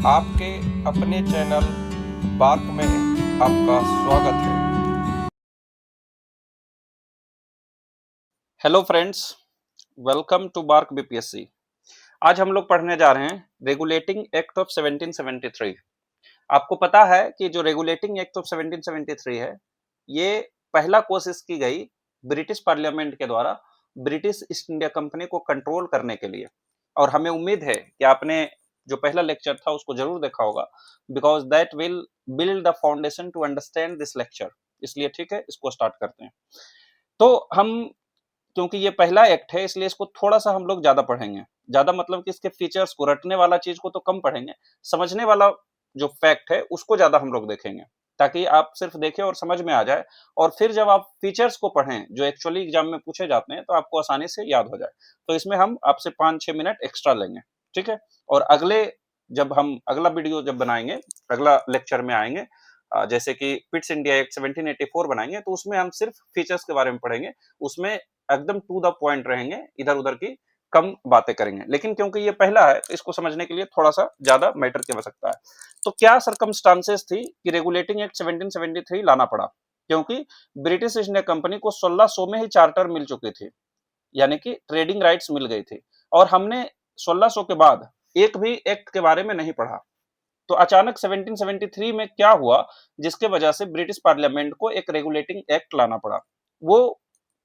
आपके अपने channel bark में आपका स्वागत है। हेलो फ्रेंड्स, वेलकम टू बार्क बीपीएससी। आज हम लोग पढ़ने जा रहे हैं रेगुलेटिंग एक्ट ऑफ 1773। आपको पता है कि जो रेगुलेटिंग एक्ट ऑफ 1773 है, ये पहला कोशिश की गई ब्रिटिश पार्लियामेंट के द्वारा ब्रिटिश ईस्ट इंडिया कंपनी को कंट्रोल करने के लिए। और हमें उम्मीद है कि आपने जो पहला लेक्चर था उसको जरूर देखा होगा, because that will build the foundation to understand this lecture. इसलिए ठीक है, इसको स्टार्ट करते हैं। तो हम, क्योंकि ये पहला एक्ट है, इसलिए इसको थोड़ा सा हम लोग ज्यादा पढ़ेंगे। ज्यादा मतलब कि इसके फीचर्स को, रटने वाला चीज को तो कम पढ़ेंगे, समझने वाला जो फैक्ट है उसको ज्यादा हम लोग देखेंगे, ताकि आप सिर्फ देखें और समझ में आ जाए। और फिर जब आप फीचर्स को पढ़ें जो एक्चुअली एग्जाम में पूछे जाते हैं, तो आपको आसानी से याद हो जाए। तो इसमें हम आपसे 5-6 मिनट एक्स्ट्रा लेंगे, ठीक है। और जब हम अगला वीडियो जब बनाएंगे, अगला लेक्चर में आएंगे, जैसे कि पिट्स इंडिया एक्ट 1784 बनाएंगे, तो उसमें हम सिर्फ फीचर्स के बारे में पढ़ेंगे। उसमें एकदम टू द पॉइंट रहेंगे, इधर उधर की कम बातें करेंगे। लेकिन क्योंकि ये पहला है, तो इसको समझने के लिए थोड़ा सा ज्यादा मैटर की आवश्यकता है। तो क्या सरकमस्टांसेस थी कि रेगुलेटिंग एक्ट 1773 लाना पड़ा? क्योंकि ब्रिटिश ईस्ट इंडिया कंपनी को 1600 में ही चार्टर मिल चुकी थी, यानी कि ट्रेडिंग राइट्स मिल गई थी। और हमने 1600 के बाद एक भी एक्ट के बारे में नहीं पढ़ा। तो अचानक 1773 में क्या हुआ जिसके वजह से ब्रिटिश पार्लियामेंट को एक रेगुलेटिंग एक्ट लाना पड़ा? वो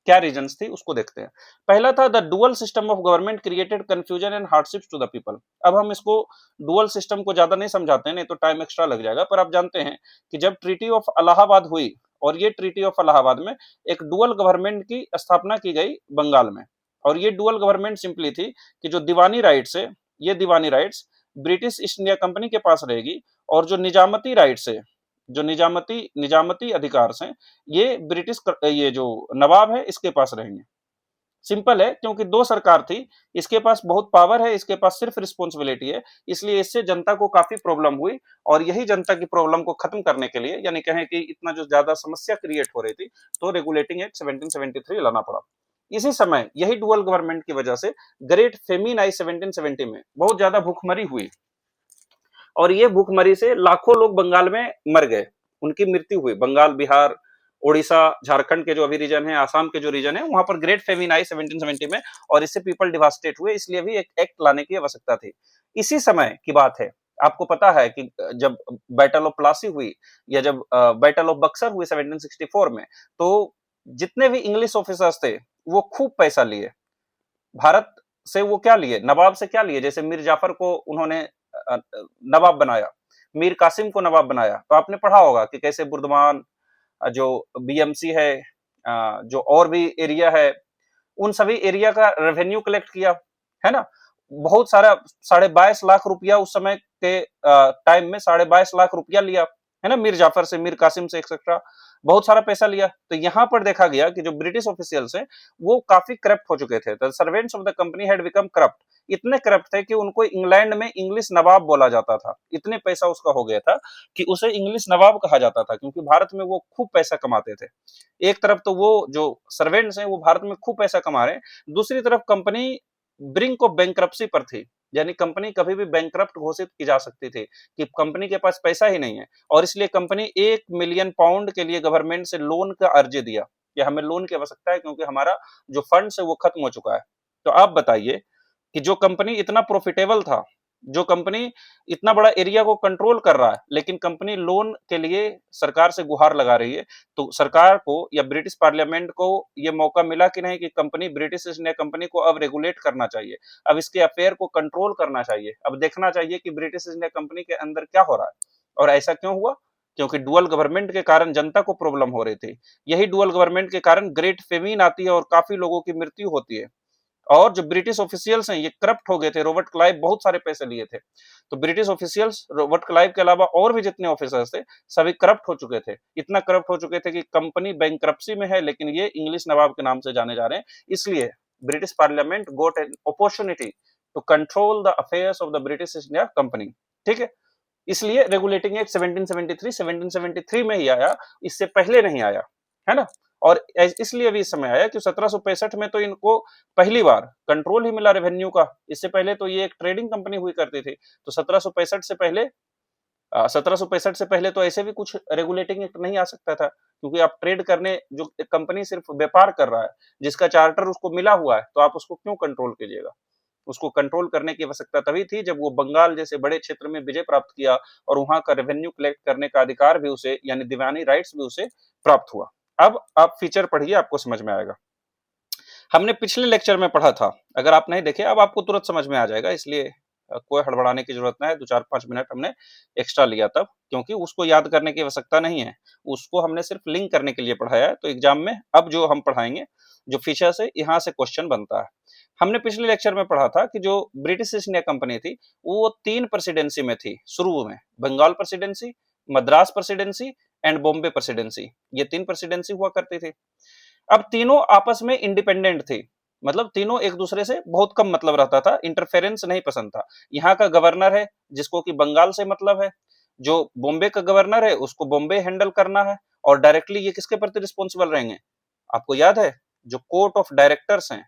क्या रीजंस थी उसको देखते हैं। पहला था the dual system of government created confusion and hardships to the people. अब हम इसको डुअल सिस्टम को ज्यादा नहीं समझाते हैं, नहीं तो टाइम एक्स्ट्रा लग जाएगा। पर आप जानते हैं कि जब ट्रीटी ऑफ इलाहाबाद हुई, और ये ट्रीटी ऑफ इलाहाबाद में एक डुअल गवर्नमेंट की स्थापना की गई बंगाल में। और ये डुअल गवर्नमेंट सिंपली थी कि जो दीवानी राइट्स है, ये Diwani rights British East India company के पास रहेगी, और जो निजामती राइट्स है, जो निजामती निजामती अधिकार हैं, ये जो नवाब है इसके पास रहेंगे। सिंपल है, क्योंकि दो सरकार थी, इसके पास बहुत पावर है, इसके पास सिर्फ रिस्पॉन्सिबिलिटी है। इसलिए इससे जनता को काफी प्रॉब्लम हुई, और यही जनता की प्रॉब्लम को खत्म करने के लिए, यानी कहें कि इतना जो ज्यादा समस्या क्रिएट हो रही थी, तो रेगुलेटिंग एक्ट 1773 लाना पड़ा। इसी समय यही डुअल गवर्नमेंट की वजह से ग्रेट फेमिन आई 1770 में, बहुत ज्यादा भूखमरी हुई। और ये भूखमरी से लाखों लोग बंगाल में मर गए, उनकी मृत्यु हुई। बंगाल, बिहार, उड़ीसा, झारखंड के जो अभी रीजन है, आसाम के जो रीजन है, वहां पर ग्रेट फेमिन आई 1770 में, और इससे पीपल डिवास्टेट हुए। इसलिए भी एक एक्ट लाने की आवश्यकता थी। इसी समय की बात है, आपको पता है कि जब बैटल ऑफ प्लासी हुई, या जब बैटल ऑफ बक्सर हुई 1764 में, तो जितने भी इंग्लिश ऑफिसर्स थे वो खूब पैसा लिए भारत से। वो क्या लिए, नवाब से क्या लिए? जैसे मीर जाफर को उन्होंने नवाब बनाया, मीर कासिम को नवाब बनाया। तो आपने पढ़ा होगा कि कैसे बुर्दमान, जो बीएमसी है, जो और भी एरिया है, उन सभी एरिया का रेवेन्यू कलेक्ट किया, है ना। बहुत सारा, 22.5 लाख रुपया उस समय के टाइम में 22.5 लाख रुपया लिया, है ना, मीर जाफर से, मीर कासिम से, एक्सेट्रा। बहुत सारा पैसा लिया। तो यहां पर देखा गया कि जो ब्रिटिश ऑफिशियल्स हैं वो काफी करप्ट हो चुके थे। The servants of the company had become corrupt. इतने करप्ट थे कि उनको इंग्लैंड में इंग्लिश नवाब बोला जाता था। इतने पैसा उसका हो गया था कि उसे इंग्लिश नवाब कहा जाता था, क्योंकि भारत में वो खूब पैसा कमाते थे। एक तरफ तो वो जो सर्वेंट्स हैं वो भारत में खूब पैसा कमा रहे हैं, दूसरी तरफ कंपनी ब्रिंक ऑफ बैंक्रप्सी पर थी। यानी कंपनी कभी भी बैंक्रप्ट घोषित की जा सकती थी, कि कंपनी के पास पैसा ही नहीं है। और इसलिए कंपनी 1 मिलियन पाउंड के लिए गवर्नमेंट से लोन का अर्जी दिया कि हमें लोन की आवश्यकता है, क्योंकि हमारा जो फंड है वो खत्म हो चुका है। तो आप बताइए कि जो कंपनी इतना प्रॉफिटेबल था, जो कंपनी इतना बड़ा एरिया को कंट्रोल कर रहा है, लेकिन कंपनी लोन के लिए सरकार से गुहार लगा रही है, तो सरकार को या ब्रिटिश पार्लियामेंट को यह मौका मिला कि नहीं कि company, British East India company को अब रेगुलेट करना चाहिए, अब इसके अफेयर को कंट्रोल करना चाहिए, अब देखना चाहिए कि ब्रिटिश ईस्ट इंडिया कंपनी के अंदर क्या हो रहा है। और ऐसा क्यों हुआ? क्योंकि डुअल गवर्नमेंट के कारण जनता को प्रॉब्लम हो रही थी। यही डुअल गवर्नमेंट के कारण ग्रेट फेमिन आती है और काफी लोगों की मृत्यु होती है। और जो ब्रिटिश ऑफिशियल्स हैं ये करप्ट हो गए थे। रॉबर्ट क्लाइव बहुत सारे पैसे लिए थे। तो ब्रिटिश ऑफिशियल्स, रॉबर्ट क्लाइव के अलावा और भी जितने ऑफिसर्स थे, सभी करप्ट हो चुके थे। इतना करप्ट हो चुके थे कि कंपनी बैंक्रप्सी में है, लेकिन ये इंग्लिश नवाब के नाम से जाने जा रहे हैं। इसलिए British parliament got an opportunity to control the affairs of the British India company, ठीक है। इसलिए रेगुलेटिंग एक्ट 1773 में ही आया, इससे पहले नहीं आया, है ना। और इसलिए भी इस समय आया कि 1765 में तो इनको पहली बार कंट्रोल ही मिला रेवेन्यू का। इससे पहले तो ये एक ट्रेडिंग कंपनी हुई करती थी। तो 1765 से पहले तो ऐसे भी कुछ रेगुलेटिंग एक्ट नहीं आ सकता था, क्योंकि आप ट्रेड करने, जो एक कंपनी सिर्फ व्यापार कर रहा है, जिसका चार्टर उसको मिला हुआ है, तो आप उसको क्यों कंट्रोल कीजिएगा। उसको कंट्रोल करने की आवश्यकता तभी थी जब वो बंगाल जैसे बड़े क्षेत्र में विजय प्राप्त किया और वहां का रेवेन्यू कलेक्ट करने का अधिकार भी उसे, यानी दीवानी राइट्स भी उसे प्राप्त हुआ। अब आप फीचर पढ़िए, आपको समझ में आएगा। हमने पिछले लेक्चर में पढ़ा था, अगर आप नहीं देखे अब आपको तुरंत समझ में आ जाएगा, इसलिए कोई हड़बड़ाने की जरूरत नहीं है। 2-4-5 मिनट हमने एक्स्ट्रा लिया तब, क्योंकि उसको याद करने की आवश्यकता नहीं है, उसको हमने सिर्फ लिंक करने के लिए पढ़ाया है। तो एग्जाम में अब जो हम पढ़ाएंगे, जो फीचर्स है, यहाँ से क्वेश्चन बनता है। हमने पिछले लेक्चर में पढ़ा था कि जो ब्रिटिश ईस्ट इंडिया कंपनी थी वो 3 प्रेसिडेंसी में थी शुरू में, Bengal presidency, Madras presidency and Bombay presidency, ये 3 प्रेसिडेंसी हुआ करती थी। अब तीनों आपस में इंडिपेंडेंट थी, मतलब तीनों एक दूसरे से बहुत कम मतलब रहता था, इंटरफेरेंस नहीं पसंद था। यहाँ का गवर्नर है जिसको कि बंगाल से मतलब है, जो बॉम्बे का गवर्नर है उसको बॉम्बे हैंडल करना है, और डायरेक्टली ये किसके प्रति रिस्पॉन्सिबल रहेंगे, आपको याद है, जो कोर्ट ऑफ डायरेक्टर्स हैं,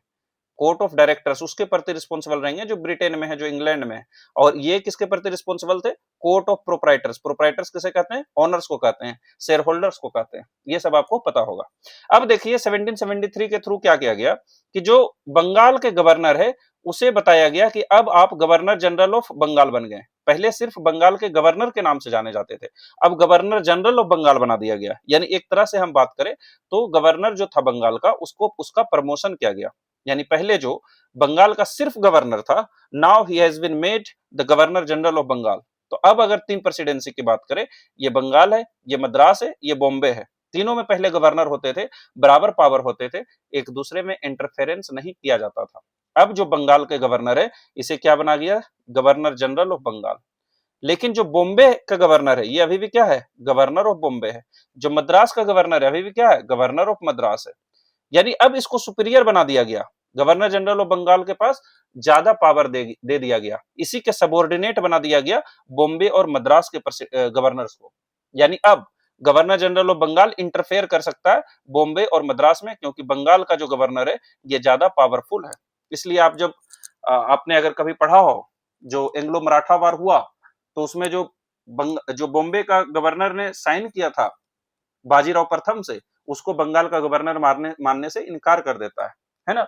कोर्ट ऑफ डायरेक्टर्स उसके प्रति रिस्पॉन्सिबल रहेंगे, जो ब्रिटेन में है, जो इंग्लैंड में है। और ये किसके प्रति रिस्पॉन्सिबल थे, कोर्ट ऑफ प्रोप्राइटर्स। प्रोप्राइटर्स किसे कहते हैं, ओनर्स को कहते हैं, शेयर होल्डर्स को कहते हैं। ये सब आपको पता होगा। अब देखिए 1773 के थ्रू क्या किया गया कि जो बंगाल के गवर्नर है उसे बताया गया कि अब आप गवर्नर जनरल ऑफ बंगाल बन गए। पहले सिर्फ बंगाल के गवर्नर के नाम से जाने जाते थे, अब गवर्नर जनरल ऑफ बंगाल बना दिया गया। यानी एक तरह से हम बात करें तो गवर्नर जो था बंगाल का, उसको उसका प्रमोशन किया गया। यानी पहले जो बंगाल का सिर्फ गवर्नर था, now he has been made the governor general of Bengal. तो अब अगर 3 प्रेसिडेंसी की बात करें, ये बंगाल है, ये मद्रास है, ये बॉम्बे है, तीनों में पहले गवर्नर होते थे, बराबर पावर होते थे, एक दूसरे में इंटरफेरेंस नहीं किया जाता था। अब जो बंगाल के गवर्नर है इसे क्या बना गया, गवर्नर जनरल ऑफ बंगाल। लेकिन जो बॉम्बे का गवर्नर है ये अभी भी क्या है, गवर्नर ऑफ बॉम्बे है। जो मद्रास का गवर्नर है अभी भी क्या है, गवर्नर ऑफ मद्रास है। यानी अब इसको सुपीरियर बना दिया गया, गवर्नर जनरल ऑफ बंगाल के पास ज्यादा पावर दे दिया गया, इसी के सबऑर्डिनेट बना दिया गया बॉम्बे और मद्रास के गवर्नर्स को। यानी अब governor general of Bengal interfere कर सकता है बॉम्बे और मद्रास में, क्योंकि बंगाल का जो गवर्नर है ये ज्यादा पावरफुल है। इसलिए आप जब आपने अगर कभी पढ़ा हो जो एंग्लो मराठा वार हुआ, तो उसमें जो बॉम्बे का गवर्नर ने साइन किया था बाजीराव प्रथम से, उसको बंगाल का गवर्नर मानने से इनकार कर देता है ना,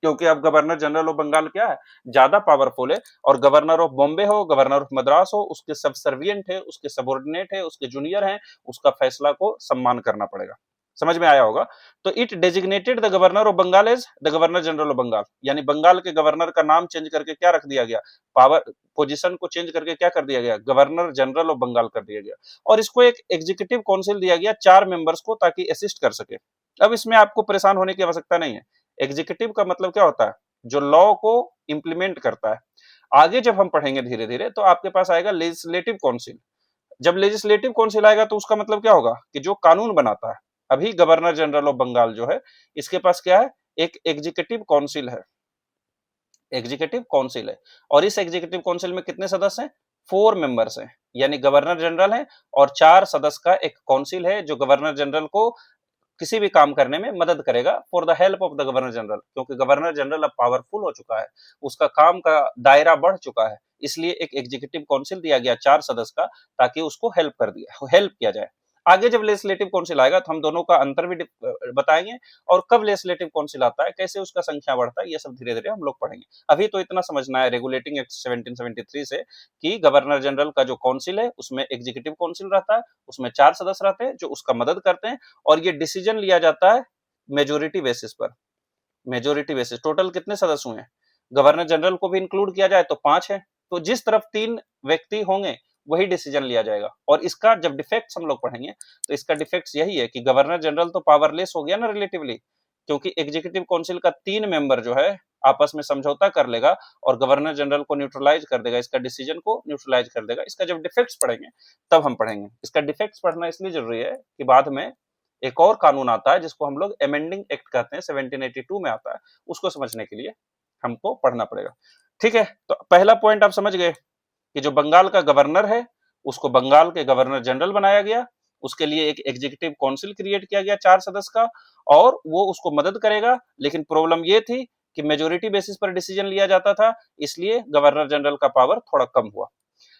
क्योंकि अब गवर्नर जनरल ऑफ बंगाल क्या है, ज्यादा पावरफुल है। और गवर्नर ऑफ बॉम्बे हो, गवर्नर ऑफ मद्रास हो, उसके सबसर्विएंट है, उसके सबऑर्डिनेट है, उसके जूनियर हैं, उसका फैसला को सम्मान करना पड़ेगा। समझ में आया होगा। तो it designated the governor of Bengal as the governor general of Bengal, यानी बंगाल के गवर्नर का नाम चेंज करके क्या रख दिया गया, पावर पोजीशन को चेंज करके क्या कर दिया गया, गवर्नर जनरल ऑफ बंगाल कर दिया गया। और इसको एक एग्जीक्यूटिव काउंसिल दिया गया 4 मेंबर्स को, ताकि असिस्ट कर सके। अब इसमें आपको परेशान होने की आवश्यकता नहीं है। एग्जीक्यूटिव का मतलब क्या होता है, जो लॉ को इंप्लीमेंट करता है। आगे जब हम पढ़ेंगे धीरे धीरे तो आपके पास आएगा लेजिस्लेटिव काउंसिल। जब लेजिस्लेटिव काउंसिल आएगा तो उसका मतलब क्या होगा कि जो कानून बनाता है। अभी गवर्नर जनरल ऑफ बंगाल जो है इसके पास क्या है, एक एग्जीक्यूटिव काउंसिल है, एग्जीक्यूटिव काउंसिल है। और इस एग्जीक्यूटिव काउंसिल में कितने सदस्य हैं, 4 मेंबर्स हैं, यानी गवर्नर जनरल है और 4 सदस्य का एक काउंसिल है, जो गवर्नर जनरल को किसी भी काम करने में मदद करेगा, for the help of the governor general. क्योंकि गवर्नर जनरल अब पावरफुल हो चुका है, उसका काम का दायरा बढ़ चुका है, इसलिए एक एग्जीक्यूटिव काउंसिल दिया गया 4 सदस्य का, ताकि उसको हेल्प किया जाए। आगे जब लेजिस्लेटिव काउंसिल आएगा तो हम दोनों का अंतर भी बताएंगे, और कब लेजिस्लेटिव काउंसिल आता है, कैसे उसका संख्या बढ़ता है, ये सब धीरे धीरे हम लोग पढ़ेंगे। अभी तो इतना समझना है रेगुलेटिंग एक्ट 1773 से कि गवर्नर जनरल का जो काउंसिल है उसमें एग्जीक्यूटिव काउंसिल रहता है, उसमें 4 सदस्य रहते हैं जो उसका मदद करते हैं, और ये डिसीजन लिया जाता है मेजोरिटी बेसिस पर। मेजोरिटी बेसिस, टोटल कितने सदस्य हुए, गवर्नर जनरल को भी इंक्लूड किया जाए तो 5 है, तो जिस तरफ 3 व्यक्ति होंगे वही डिसीजन लिया जाएगा। और इसका जब डिफेक्ट्स हम लोग पढ़ेंगे तो इसका डिफेक्ट्स यही है कि गवर्नर जनरल तो पावरलेस हो गया ना रिलेटिवली, क्योंकि एग्जीक्यूटिव काउंसिल का 3 मेंबर जो है आपस में समझौता कर लेगा और गवर्नर जनरल को न्यूट्रलाइज कर देगा, इसका डिसीजन को न्यूट्रलाइज कर देगा। इसका जब डिफेक्ट्स पढ़ेंगे तब हम पढ़ेंगे। इसका डिफेक्ट्स पढ़ना इसलिए जरूरी है कि बाद में एक और कानून आता है जिसको हम लोग अमेंडिंग एक्ट कहते हैं, 1782 में आता है, उसको समझने के लिए हमको पढ़ना पड़ेगा। ठीक है, तो पहला पॉइंट आप समझ गए कि जो बंगाल का गवर्नर है उसको बंगाल के गवर्नर जनरल बनाया गया, उसके लिए एक एग्जीक्यूटिव काउंसिल क्रिएट किया गया 4 सदस्य का, और वो उसको मदद करेगा। लेकिन प्रॉब्लम ये थी कि मेजोरिटी बेसिस पर डिसीजन लिया जाता था, इसलिए गवर्नर जनरल का पावर थोड़ा कम हुआ।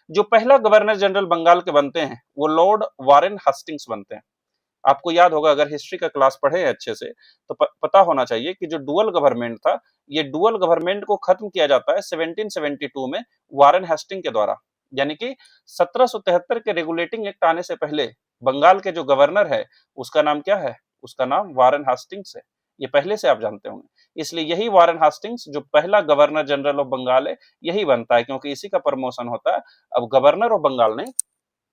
जो पहला गवर्नर जनरल बंगाल के बनते हैं वो लॉर्ड वारेन हेस्टिंग्स बनते हैं। आपको याद होगा, अगर हिस्ट्री का क्लास पढ़े हैं अच्छे से, तो पता होना चाहिए कि जो डुअल गवर्नमेंट था, ये डुअल गवर्नमेंट को खत्म किया जाता है 1772 में वारेन हेस्टिंग के द्वारा। यानी कि 1773 के रेगुलेटिंग एक्ट आने से पहले बंगाल के जो गवर्नर है उसका नाम क्या है? उसका नाम वारेन हेस्टिंग्स है। ये पहले से आप जानते होंगे। इसलिए यही वारेन हेस्टिंग्स जो पहला गवर्नर जनरल ऑफ बंगाल है, यही बनता है, क्योंकि इसी का प्रमोशन होता है। अब गवर्नर ऑफ बंगाल नहीं,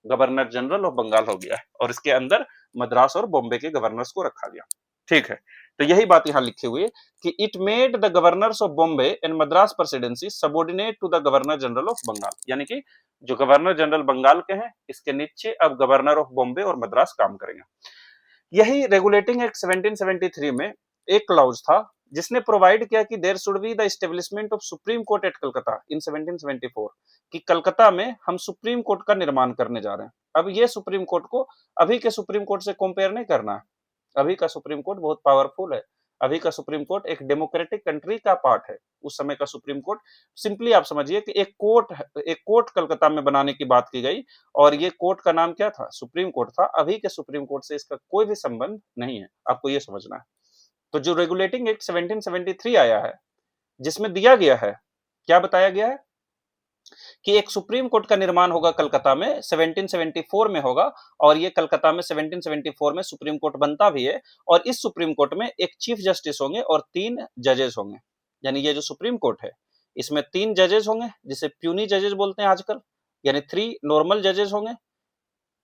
गवर्नर जनरल ऑफ बंगाल हो गया है, और इसके अंदर मद्रास और बॉम्बे के गवर्नर्स को रखा गया। ठीक है, तो यही बात यहां लिखी हुई है कि it made the governors of Bombay and Madras presidency subordinate to the governor general of Bengal. यानी कि जो गवर्नर जनरल बंगाल के हैं, इसके नीचे अब गवर्नर ऑफ बॉम्बे और मद्रास काम करेंगे। यही रेगुलेटिंग एक्ट 1773 में एक क्लॉज था जिसने प्रोवाइड किया कि there should be the establishment of supreme court at Calcutta in 1774, कि कलकत्ता में हम सुप्रीम कोर्ट का निर्माण करने जा रहे हैं। अब ये सुप्रीम कोर्ट को अभी के सुप्रीम कोर्ट से कंपेयर नहीं करना है। अभी का सुप्रीम कोर्ट बहुत पावरफुल है। अभी का सुप्रीम कोर्ट एक डेमोक्रेटिक कंट्री का पार्ट है। उस समय का सुप्रीम कोर्ट, सिंपली आप समझिए कि एक कोर्ट कलकत्ता में बनाने की बात की गई, और ये कोर्ट का नाम क्या था? सुप्रीम कोर्ट था। अभी के सुप्रीम कोर्ट से इसका कोई भी संबंध नहीं है, आपको ये समझना है। तो जो रेगुलेटिंग एक्ट 1773 आया है, जिसमें दिया गया है, क्या बताया गया है कि एक सुप्रीम कोर्ट का निर्माण होगा कलकत्ता में, 1774 में होगा, और ये कलकत्ता में 1774 में सुप्रीम कोर्ट बनता भी है। और इस सुप्रीम कोर्ट में एक चीफ जस्टिस होंगे और 3 जजेस होंगे। यानी ये जो सुप्रीम कोर्ट है, इसमें 3 जजेस होंगे, जिसे प्यूनी जजेस बोलते हैं आजकल, यानी 3 नॉर्मल जजेस होंगे,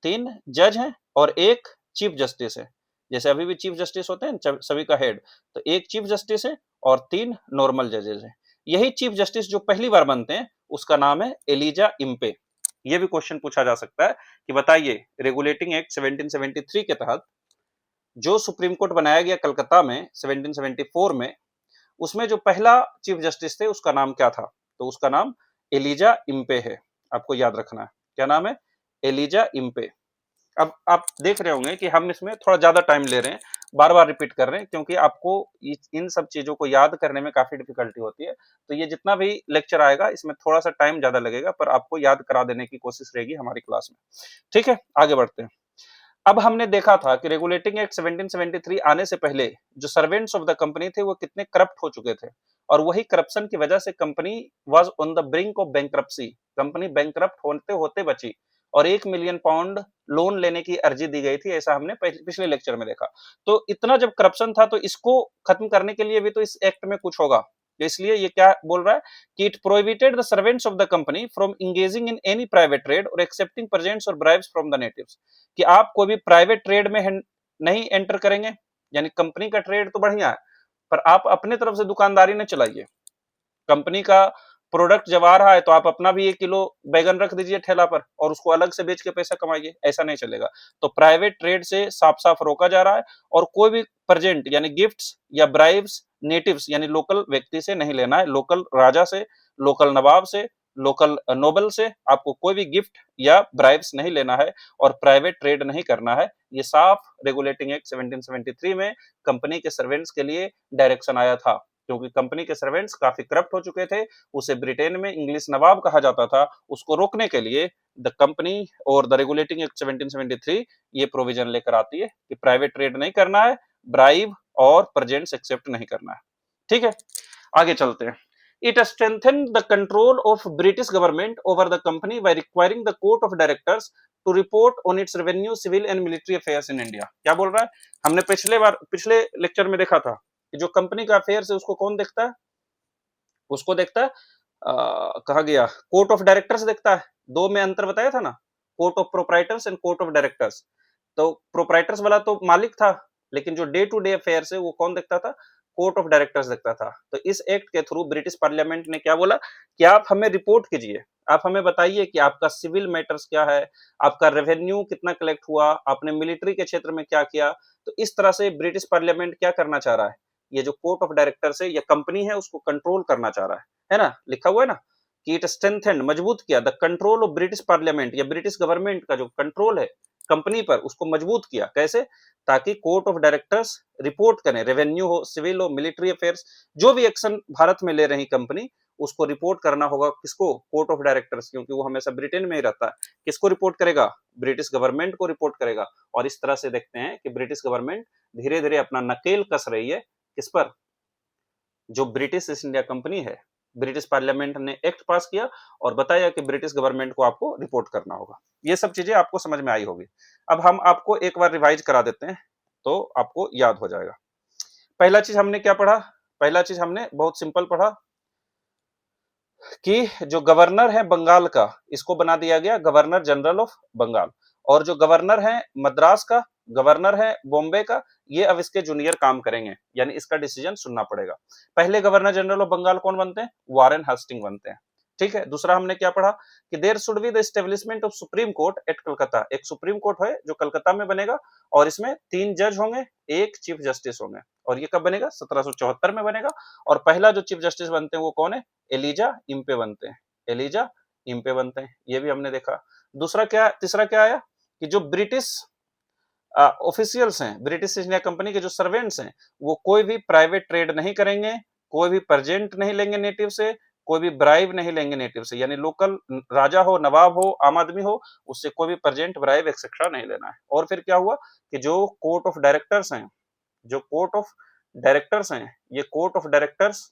3 जज हैं और एक चीफ जस्टिस है। जैसे अभी भी चीफ जस्टिस होते हैं सभी का हेड, तो एक चीफ जस्टिस है और 3 नॉर्मल जजेस हैं। यही चीफ जस्टिस जो पहली बार बनते हैं उसका नाम है एलिजा इम्पे। ये भी क्वेश्चन पूछा जा सकता है कि बताइए, रेगुलेटिंग एक्ट 1773 के तहत जो सुप्रीम कोर्ट बनाया गया कलकत्ता में 1774 में, उसमें जो पहला चीफ जस्टिस थे उसका नाम क्या था? तो उसका नाम एलिजा इम्पे है। आपको याद रखना है, क्या नाम है? Elijah Impey. अब आप देख रहे होंगे कि हम इसमें थोड़ा ज्यादा टाइम ले रहे हैं, बार बार रिपीट कर रहे हैं, क्योंकि आपको इन सब चीजों को याद करने में काफी डिफिकल्टी होती है। तो ये जितना भी लेक्चर आएगा इसमें थोड़ा सा टाइम ज्यादा लगेगा, पर आपको याद करा देने की कोशिश रहेगी हमारी क्लास में। ठीक है, आगे बढ़ते हैं। अब हमने देखा था कि रेगुलेटिंग एक्ट 1773 आने से पहले जो सर्वेंट्स ऑफ द कंपनी थे वो कितने करप्ट हो चुके थे, और वही करप्शन की वजह से company was on the brink of bankruptcy. Company bankrupt होते होते बची, और 1 मिलियन पाउंड लोन लेने की अर्जी दी गई थी, ऐसा हमने पिछले लेक्चर में देखा। तो इतना जब करप्शन था, तो इसको खत्म करने के लिए भी तो इस एक्ट में कुछ होगा। तो इसलिए ये क्या बोल रहा है कि it prohibited the servants of the company from engaging in any private trade और एक्सेप्टिंग प्रेजेंट्स और ब्राइब्स फ्रॉम द नेटिव्स, कि आप कोई भी प्राइवेट ट्रेड में नहीं एंटर करेंगे। यानी कंपनी का ट्रेड तो बढ़िया है, पर आप अपने तरफ से दुकानदारी न चलाइए। कंपनी का प्रोडक्ट जब आ रहा है तो आप अपना भी 1 किलो बैगन रख दीजिए ठेला पर और उसको अलग से बेच के पैसा कमाइए, ऐसा नहीं चलेगा। तो प्राइवेट ट्रेड से साफ साफ रोका जा रहा है, और कोई भी प्रेजेंट यानी गिफ्ट्स या ब्राइब्स नेटिव्स यानी लोकल व्यक्ति से नहीं लेना है। लोकल राजा से, लोकल नवाब से, लोकल नोबल से आपको कोई भी गिफ्ट या ब्राइब्स नहीं लेना है, और प्राइवेट ट्रेड नहीं करना है। ये साफ रेगुलेटिंग एक्ट 1773 में कंपनी के सर्वेंट्स के लिए डायरेक्शन आया था, क्योंकि कंपनी के सर्वेंट्स काफी करप्ट हो चुके थे। उसे ब्रिटेन में इंग्लिश नवाब कहा जाता था। उसको रोकने के लिए द कंपनी और द रेगुलेटिंग एक्ट 1773 ये प्रोविजन लेकर आती है कि प्राइवेट ट्रेड नहीं करना है, ब्राइब और प्रेजेंट्स एक्सेप्ट नहीं करना है। ठीक है, आगे चलते हैं। It strengthened the control of British government over the company by requiring the court of directors to report on its revenue, civil and military affairs in India। क्या बोल रहा है? हमने पिछले लेक्चर में देखा था कि जो कंपनी का अफेयर्स है उसको कौन देखता है? उसको देखता है कहा गया कोर्ट ऑफ डायरेक्टर्स देखता है। 2 में अंतर बताया था ना, court of proprietors and court of directors. तो प्रोप्राइटर्स वाला तो मालिक था, लेकिन जो डे टू डे अफेयर्स है वो कौन देखता था? कोर्ट ऑफ डायरेक्टर्स देखता था। तो इस एक्ट के थ्रू ब्रिटिश पार्लियामेंट ने क्या बोला कि आप हमें रिपोर्ट कीजिए, आप हमें बताइए कि आपका सिविल मैटर्स क्या है, आपका रेवेन्यू कितना कलेक्ट हुआ, आपने मिलिट्री के क्षेत्र में क्या किया। तो इस तरह से ब्रिटिश पार्लियामेंट क्या करना चाह रहा है? ये जो कोर्ट ऑफ डायरेक्टर्स है या कंपनी है उसको कंट्रोल करना चाह रहा है ना? लिखा हुआ है ना कि इट स्ट्रेंथेंड, मजबूत किया the control of British parliament, या ब्रिटिश गवर्नमेंट का जो कंट्रोल है कंपनी पर उसको मजबूत किया। कैसे? ताकि कोर्ट ऑफ डायरेक्टर्स रिपोर्ट करें, रेवेन्यू हो, सिविल हो, मिलिट्री अफेयर्स, जो भी एक्शन भारत में ले रही कंपनी उसको रिपोर्ट करना होगा किसको? कोर्ट ऑफ डायरेक्टर्स, क्योंकि वो हमेशा ब्रिटेन में ही रहता है। किसको रिपोर्ट करेगा? ब्रिटिश गवर्नमेंट को रिपोर्ट करेगा। और इस तरह से देखते हैं कि ब्रिटिश गवर्नमेंट धीरे धीरे अपना नकेल कस रही है किस पर? जो ब्रिटिश ईस्ट इंडिया कंपनी है। ब्रिटिश पार्लियामेंट ने एक्ट पास किया और बताया कि ब्रिटिश गवर्नमेंट को आपको रिपोर्ट करना होगा। ये सब चीजें आपको समझ में आई होगी। अब हम आपको एक बार रिवाइज करा देते हैं तो आपको याद हो जाएगा। पहला चीज हमने क्या पढ़ा? पहला चीज हमने बहुत सिंपल पढ़ा कि जो गवर्नर है बंगाल का, इसको बना दिया गया गवर्नर जनरल ऑफ बंगाल। और जो गवर्नर है मद्रास का, गवर्नर है बॉम्बे का, ये अब इसके जूनियर काम करेंगे, यानी इसका डिसीजन सुनना पड़ेगा। पहले गवर्नर जनरल ऑफ बंगाल कौन बनते हैं? वारेन हास्टिंग बनते हैं। ठीक है। दूसरा हमने क्या पढ़ा कि there should be the establishment of supreme court at Calcutta. एक सुप्रीम कोर्ट है जो कलकत्ता में बनेगा और इसमें 3 जज होंगे, एक चीफ जस्टिस होंगे। और ये कब बनेगा? 1774 में बनेगा। और पहला जो चीफ जस्टिस बनते हैं वो कौन है? एलिजा इम्पे बनते हैं। एलिजा इम्पे बनते हैं, ये भी हमने देखा। दूसरा क्या, तीसरा क्या आया कि जो ब्रिटिश ऑफिशियल्स हैं, ब्रिटिश ईस्ट इंडिया कंपनी के जो सर्वेंट्स हैं, वो कोई भी प्राइवेट ट्रेड नहीं करेंगे, कोई भी प्रेजेंट नहीं लेंगे नेटिव से, कोई भी ब्राइब नहीं लेंगे नेटिव से, यानी लोकल राजा हो, नवाब हो, आम आदमी हो, उससे कोई भी प्रेजेंट, ब्राइब एक्सेट्रा नहीं लेना है। और फिर क्या हुआ कि जो कोर्ट ऑफ डायरेक्टर्स हैं, जो कोर्ट ऑफ डायरेक्टर्स हैं, ये कोर्ट ऑफ डायरेक्टर्स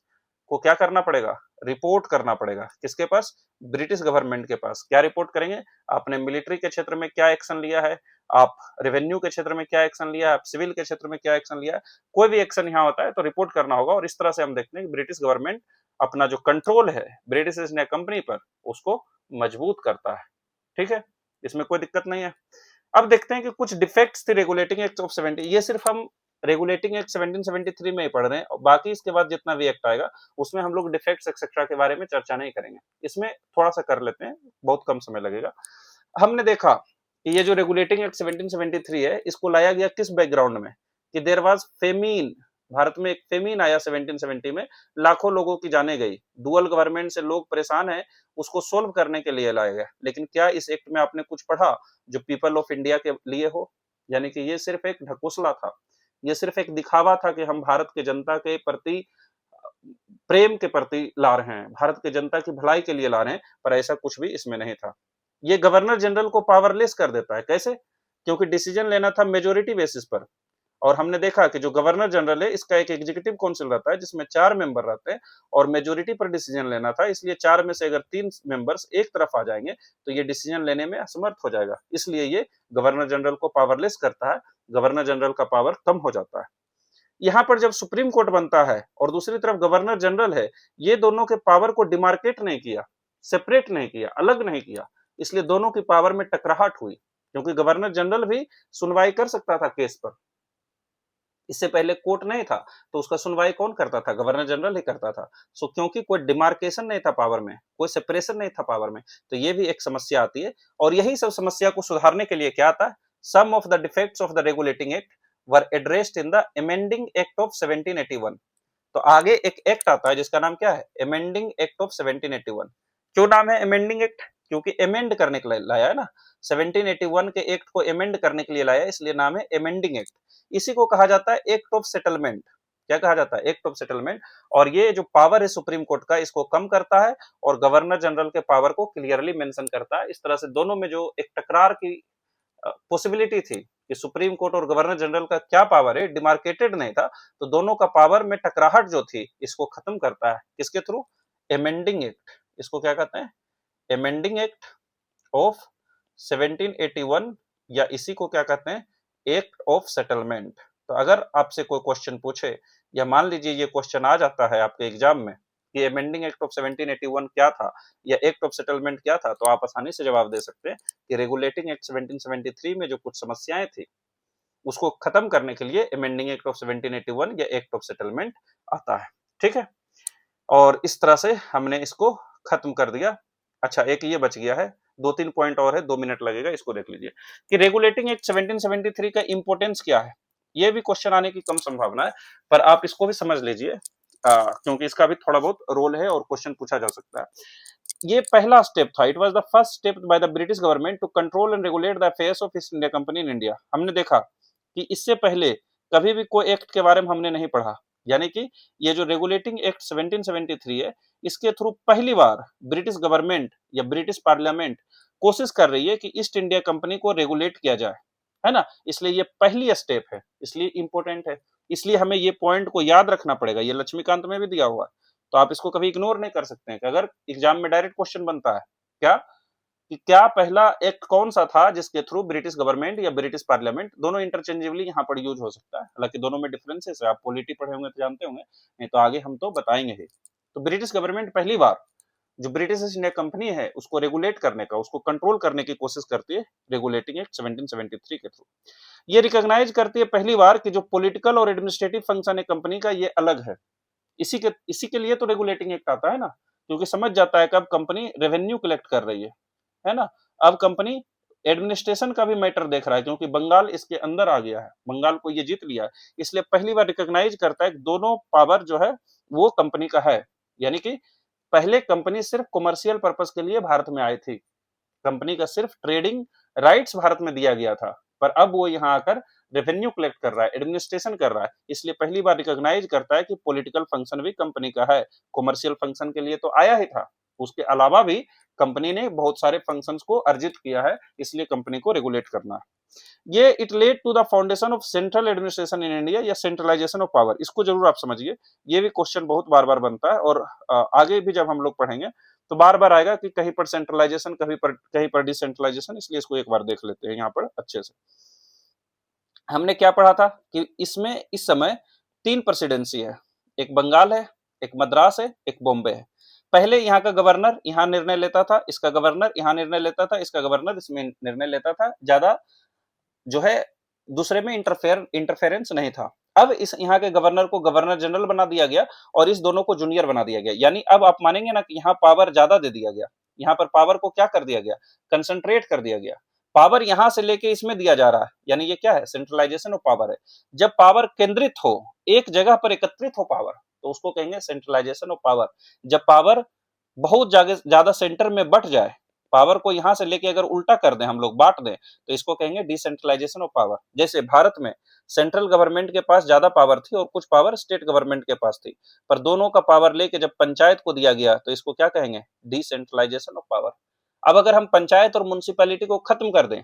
को क्या करना पड़ेगा? रिपोर्ट करना पड़ेगा। किसके पास? ब्रिटिश गवर्नमेंट के पास। क्या रिपोर्ट करेंगे? आपने मिलिट्री के क्षेत्र में क्या एक्शन लिया है, आप रेवेन्यू के क्षेत्र में क्या एक्शन लिया है, आप सिविल के क्षेत्र में क्या एक्शन लिया है, कोई भी एक्शन यहाँ होता है तो रिपोर्ट करना होगा। और इस तरह से हम देखते हैं कि ब्रिटिश गवर्नमेंट अपना जो कंट्रोल है ब्रिटिश ईस्ट इंडिया कंपनी पर, उसको मजबूत करता है। ठीक है, इसमें कोई दिक्कत नहीं है। अब देखते हैं कि कुछ डिफेक्ट्स थे रेगुलेटिंग एक्ट ऑफ 70। ये सिर्फ हम रेगुलेटिंग एक्ट 1773 में ही पढ़ रहे हैं, और बाकी इसके बाद जितना भी एक्ट आएगा उसमें हम लोग डिफेक्ट्स एक्सेट्रा के बारे में चर्चा नहीं करेंगे। इसमें थोड़ा सा कर लेते हैं, बहुत कम समय लगेगा। हमने देखा कि ये जो रेगुलेटिंग एक्ट 1773 है, इसको लाया गया किस बैकग्राउंड में? कि देयर वाज फेमीन, भारत में एक फेमीन आया 1770 में, लाखों लोगों की जाने गई, डुअल गवर्नमेंट से लोग परेशान हैं, उसको सोल्व करने के लिए लाया गया। लेकिन क्या इस एक्ट में आपने कुछ पढ़ा जो पीपल ऑफ इंडिया के लिए हो? यानी कि ये सिर्फ एक ढकोसला था, ये सिर्फ एक दिखावा था कि हम भारत के जनता के प्रति प्रेम के प्रति ला रहे हैं, भारत के जनता की भलाई के लिए ला रहे हैं, पर ऐसा कुछ भी इसमें नहीं था। ये गवर्नर जनरल को पावरलेस कर देता है। कैसे? क्योंकि डिसीजन लेना था मेजोरिटी बेसिस पर। और हमने देखा कि जो गवर्नर जनरल है, इसका एक एग्जीक्यूटिव काउंसिल रहता है जिसमें 4 मेंबर रहते हैं और मेजोरिटी पर डिसीजन लेना था। इसलिए 4 में से अगर 3 मेंबर्स एक तरफ आ जाएंगे तो ये डिसीजन लेने में असमर्थ हो जाएगा। इसलिए ये गवर्नर जनरल को पावरलेस करता है, गवर्नर जनरल का पावर कम हो जाता है। यहाँ पर जब सुप्रीम कोर्ट बनता है और दूसरी तरफ गवर्नर जनरल है, ये दोनों के पावर को डिमार्केट नहीं किया, सेपरेट नहीं किया, अलग नहीं किया, इसलिए दोनों की पावर में टकराहट हुई। क्योंकि गवर्नर जनरल भी सुनवाई कर सकता था केस पर, इससे पहले कोर्ट नहीं था तो उसका सुनवाई कौन करता था? गवर्नर जनरल ही करता था। सो क्योंकि कोई डिमार्केशन नहीं था पावर में, कोई सेपरेशन नहीं था पावर में, तो ये भी एक समस्या आती है। और यही सब समस्या को सुधारने के लिए क्या आता है? Some of the defects of the regulating act were addressed in the amending act of 1781। तो आगे एक एक्ट आता है जिसका नाम क्या है? Amending act of 1781। क्यों नाम है अमेंडिंग एक्ट? क्योंकि अमेंड करने के लिए लाया है ना, 1781 के एक्ट को अमेंड करने के लिए लाया, इसलिए नाम है अमेंडिंग एक्ट। इसी को कहा जाता है एक्ट ऑफ सेटलमेंट। क्या कहा जाता है? Act of settlement. और ये जो पावर है सुप्रीम कोर्ट का, इसको कम करता है और गवर्नर जनरल के पावर को क्लियरली मेंशन करता है। इस तरह से दोनों में जो एक टकरार की पॉसिबिलिटी थी कि सुप्रीम कोर्ट और गवर्नर जनरल का क्या पावर है, डिमार्केटेड नहीं था, तो दोनों का पावर में टकराहट जो थी, इसको खत्म करता है। किसके थ्रू? Amending act. इसको क्या कहते हैं? अमेंडिंग एक्ट ऑफ 1781, या इसी को क्या कहते हैं? Act of settlement. तो अगर आपसे कोई क्वेश्चन पूछे, या मान लीजिए ये क्वेश्चन आ जाता है आपके एग्जाम में कि अमेंडिंग एक्ट ऑफ 1781 क्या था या एक्ट ऑफ सेटलमेंट क्या था, तो आप आसानी से जवाब दे सकते हैं कि रेगुलेटिंग एक्ट 1773 में जो कुछ समस्याएं थी उसको खत्म करने के लिए अमेंडिंग एक्ट ऑफ 1781 या एक्ट ऑफ सेटलमेंट आता है। ठीक है, और इस तरह से हमने इसको खत्म कर दिया। अच्छा, एक ये बच गया है, 2-3 पॉइंट और है, 2 मिनट लगेगा, इसको देख लीजिए कि रेगुलेटिंग एक्ट 1773 का इंपोर्टेंस क्या है। ये भी क्वेश्चन आने की कम संभावना है, पर आप इसको भी समझ लीजिए क्योंकि इसका भी थोड़ा बहुत रोल है और क्वेश्चन पूछा जा सकता है। ये पहला स्टेप था। It was the first step by the British government to control and regulate the affairs of East India company in India. हमने देखा कि इससे पहले कभी भी कोई एक्ट के बारे में हमने नहीं पढ़ा, यानी कि ये जो रेगुलेटिंग एक्ट 1773 है, इसके थ्रू पहली बार ब्रिटिश गवर्नमेंट या ब्रिटिश पार्लियामेंट कोशिश कर रही है कि ईस्ट इंडिया कंपनी को रेगुलेट किया जाए, है ना। इसलिए ये पहली स्टेप है, इसलिए इंपॉर्टेंट है, इसलिए हमें ये पॉइंट को याद रखना पड़ेगा। ये लक्ष्मीकांत में भी दिया हुआ है, तो आप इसको कभी इग्नोर नहीं कर सकते हैं कि अगर एग्जाम में डायरेक्ट क्वेश्चन बनता है क्या कि क्या पहला एक्ट कौन सा था जिसके थ्रू ब्रिटिश गवर्नमेंट या ब्रिटिश पार्लियामेंट, दोनों इंटरचेंजेबली यहाँ पर यूज हो सकता है, हालांकि दोनों में डिफरेंसेस है। आप पॉलिटी पढ़े होंगे तो जानते होंगे, नहीं तो आगे हम तो बताएंगे ही। तो ब्रिटिश गवर्नमेंट पहली बार जो ब्रिटिश ईस्ट इंडिया कंपनी है उसको रेगुलेट करने का, उसको कंट्रोल करने की कोशिश करती है रेगुलेटिंग एक्ट 1773 के थ्रू। ये रिकॉग्नाइज करती है पहली बार कि जो पॉलिटिकल और एडमिनिस्ट्रेटिव फंक्शन है कंपनी का ये अलग है। इसी के लिए तो रेगुलेटिंग एक्ट आता है ना, क्योंकि समझ जाता है कि अब कंपनी रेवेन्यू कलेक्ट कर रही है ना। अब कंपनी एडमिनिस्ट्रेशन का भी मैटर देख रहा है, क्योंकि बंगाल इसके अंदर आ गया है, बंगाल को ये जीत लिया है, इसलिए पहली बार रिकॉग्नाइज करता है कि दोनों पावर जो है वो कंपनी का है। यानी कि पहले कंपनी सिर्फ कमर्शियल पर्पस के लिए भारत में आई थी, कंपनी का सिर्फ ट्रेडिंग राइट्स भारत में दिया गया था, पर अब वो यहाँ आकर रेवेन्यू कलेक्ट कर रहा है, एडमिनिस्ट्रेशन कर रहा है, इसलिए पहली बार रिकॉग्नाइज करता है कि पॉलिटिकल फंक्शन भी कंपनी का है। कमर्शियल फंक्शन के लिए तो आया ही था, उसके अलावा भी कंपनी ने बहुत सारे फंक्शंस को अर्जित किया है, इसलिए कंपनी को रेगुलेट करना है। ये it led to the foundation of central administration in India या सेंट्रलाइजेशन ऑफ पावर। इसको जरूर आप समझिए, ये भी क्वेश्चन बहुत बार बार बनता है, और आगे भी जब हम लोग पढ़ेंगे तो बार बार आएगा कि कहीं पर सेंट्रलाइजेशन, कहीं पर डिसेंट्रलाइजेशन, इसलिए इसको एक बार देख लेते हैं यहाँ पर अच्छे से। हमने क्या पढ़ा था कि इसमें इस समय 3 प्रेसिडेंसी है, एक बंगाल है, एक मद्रास है, एक बॉम्बे है। पहले यहाँ का गवर्नर यहाँ निर्णय लेता था, इसका गवर्नर यहाँ निर्णय लेता था, इसका गवर्नर इसमें निर्णय लेता था, ज्यादा जो है दूसरे में इंटरफेरेंस नहीं था। अब इस यहाँ के गवर्नर को गवर्नर जनरल बना दिया गया और इस दोनों को जूनियर बना दिया गया, यानी अब आप मानेंगे ना कि यहाँ पावर ज्यादा दे दिया गया, यहाँ पर पावर को क्या कर दिया गया, कंसंट्रेट कर दिया गया, पावर यहां से लेके इसमें दिया जा रहा है, यानी ये क्या है, सेंट्रलाइजेशन ऑफ पावर है। जब पावर केंद्रित हो, एक जगह पर एकत्रित हो पावर, तो उसको कहेंगे सेंट्रलाइजेशन ऑफ पावर। जब पावर बहुत ज्यादा सेंटर में बट जाए, पावर को यहां से लेके अगर उल्टा कर दें हम लोग, बांट दें, तो इसको कहेंगे डिसेंट्रलाइजेशन ऑफ पावर। जैसे भारत में सेंट्रल गवर्नमेंट के पास ज्यादा पावर थी और कुछ पावर स्टेट गवर्नमेंट के पास थी, पर दोनों का पावर लेके जब पंचायत को दिया गया तो इसको क्या कहेंगे, डिसेंट्रलाइजेशन ऑफ पावर। अब अगर हम पंचायत और म्युनिसिपैलिटी को खत्म कर दें,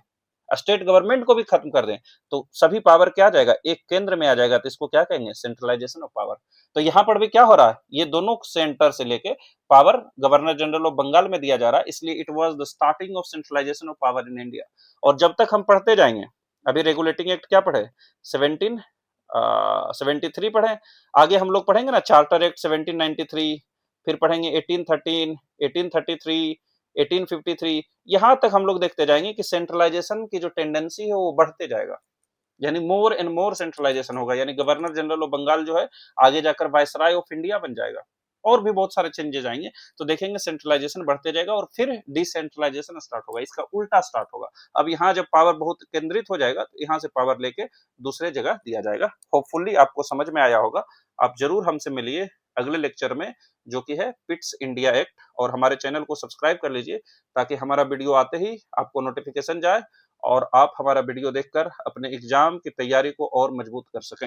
स्टेट गवर्नमेंट को भी खत्म कर दें, तो सभी पावर क्या आ जाएगा, एक केंद्र में आ जाएगा, तो इसको क्या कहेंगे, सेंट्रलाइजेशन ऑफ पावर। तो यहाँ पर भी क्या हो रहा है, ये दोनों सेंटर से लेके power governor general of Bengal में दिया जा रहा है, इसलिए it was the starting of centralization of power in India. और जब तक हम पढ़ते जाएंगे, अभी रेगुलेटिंग एक्ट क्या पढ़े, 1773 पढ़े, आगे हम लोग पढ़ेंगे ना चार्टर एक्ट 1793, फिर पढ़ेंगे 1813, 1833, 1853, यहां तक हम लोग देखते जाएंगे कि सेंट्रलाइजेशन की जो टेंडेंसी है वो बढ़ते जाएगा, यानी मोर एंड मोर सेंट्रलाइजेशन होगा, यानी गवर्नर जनरल ऑफ बंगाल जो है आगे जाकर वायसराय ऑफ इंडिया बन जाएगा, और भी बहुत सारे चेंजेस आएंगे, तो देखेंगे सेंट्रलाइजेशन बढ़ते जाएगा और फिर डिसेंट्रलाइजेशन स्टार्ट होगा, इसका उल्टा स्टार्ट होगा। अब यहाँ जब पावर बहुत केंद्रित हो जाएगा तो यहाँ से पावर लेके दूसरे जगह दिया जाएगा। होपफुली आपको समझ में आया होगा। आप जरूर हमसे मिलिए अगले लेक्चर में, जो कि है पिट्स इंडिया एक्ट, और हमारे चैनल को सब्सक्राइब कर लीजिए ताकि हमारा वीडियो आते ही आपको नोटिफिकेशन जाए और आप हमारा वीडियो देखकर अपने एग्जाम की तैयारी को और मजबूत कर सकें।